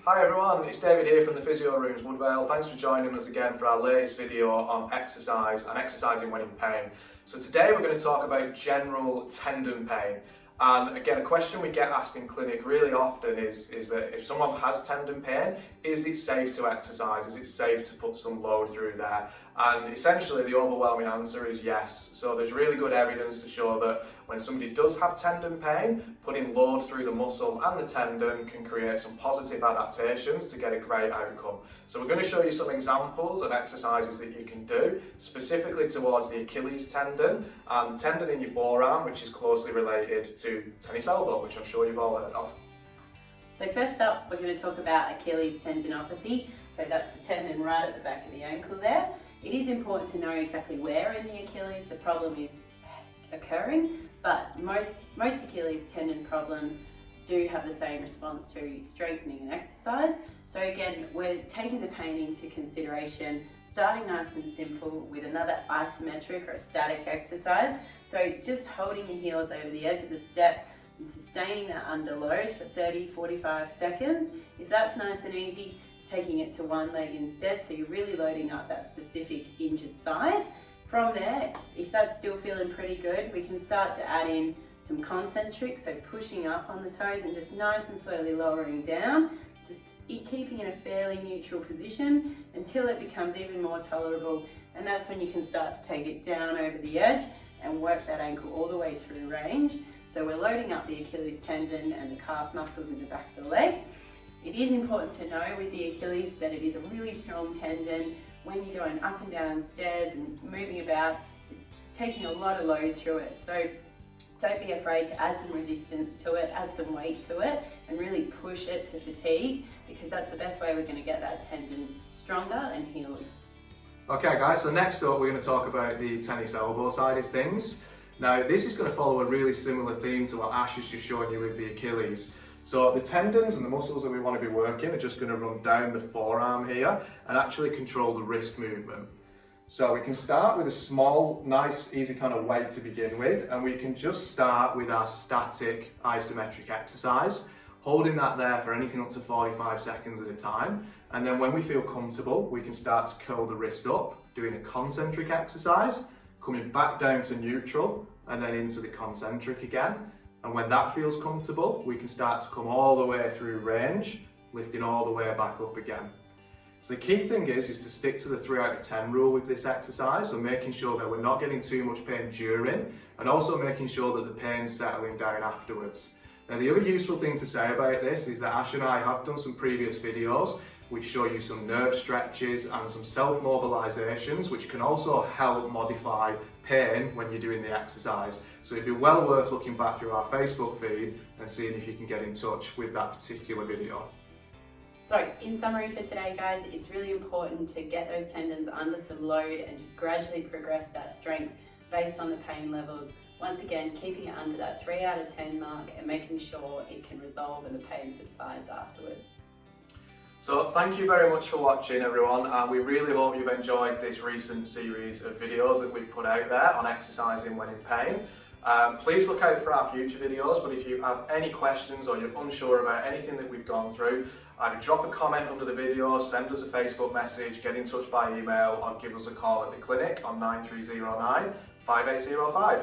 Hi everyone, it's David here from the Physio Rooms, Woodvale. Thanks for joining us again for our latest video on exercise and exercising when in pain. So today we're going to talk about general tendon pain. And again, a question we get asked in clinic really often is that if someone has tendon pain, is it safe to exercise? Is it safe to put some load through there? And essentially the overwhelming answer is yes. So there's really good evidence to show that when somebody does have tendon pain, putting load through the muscle and the tendon can create some positive adaptations to get a great outcome. So we're going to show you some examples of exercises that you can do specifically towards the Achilles tendon and the tendon in your forearm, which is closely related to tennis elbow, which I'm sure you've all heard of. So first up, we're going to talk about Achilles Tendinopathy. So that's the tendon right at the back of the ankle there. It is important to know exactly where in the Achilles the problem is occurring, but most Achilles tendon problems do have the same response to strengthening and exercise. So again, we're taking the pain into consideration, starting nice and simple with another isometric or a static exercise. So just holding your heels over the edge of the step and sustaining that under load for 30-45 seconds. If that's nice and easy, taking it to one leg instead, so you're really loading up that specific injured side. From there, if that's still feeling pretty good, we can start to add in some concentric, so pushing up on the toes and just nice and slowly lowering down, just keeping in a fairly neutral position until it becomes even more tolerable, and that's when you can start to take it down over the edge and work that ankle all the way through range. So we're loading up the Achilles tendon and the calf muscles in the back of the leg. It is important to know with the Achilles that it is a really strong tendon. When you're going up and down stairs and moving about, it's taking a lot of load through it. So don't be afraid to add some resistance to it, add some weight to it, and really push it to fatigue, because that's the best way we're going to get that tendon stronger and healed. Okay guys, so next up we're going to talk about the tennis elbow side of things. Now this is going to follow a really similar theme to what Ash has just shown you with the Achilles. So the tendons and the muscles that we want to be working are just going to run down the forearm here and actually control the wrist movement. So we can start with a small, nice, easy kind of weight to begin with, and we can just start with our static isometric exercise, holding that there for anything up to 45 seconds at a time. And then when we feel comfortable, we can start to curl the wrist up, doing a concentric exercise, coming back down to neutral, and then into the concentric again. And when that feels comfortable, we can start to come all the way through range, lifting all the way back up again. So the key thing is to stick to the 3 out of 10 rule with this exercise, so making sure that we're not getting too much pain during, and also making sure that the pain's settling down afterwards. Now the other useful thing to say about this is that Ash and I have done some previous videos which show you some nerve stretches and some self-mobilizations which can also help modify pain when you're doing the exercise. So it'd be well worth looking back through our Facebook feed and seeing if you can get in touch with that particular video. So in summary for today guys, it's really important to get those tendons under some load and just gradually progress that strength based on the pain levels. Once again, keeping it under that 3 out of 10 mark and making sure it can resolve and the pain subsides afterwards. So thank you very much for watching everyone, and we really hope you've enjoyed this recent series of videos that we've put out there on exercising when in pain. Please look out for our future videos, but if you have any questions or you're unsure about anything that we've gone through, either drop a comment under the video, send us a Facebook message, get in touch by email, or give us a call at the clinic on 9309 5805.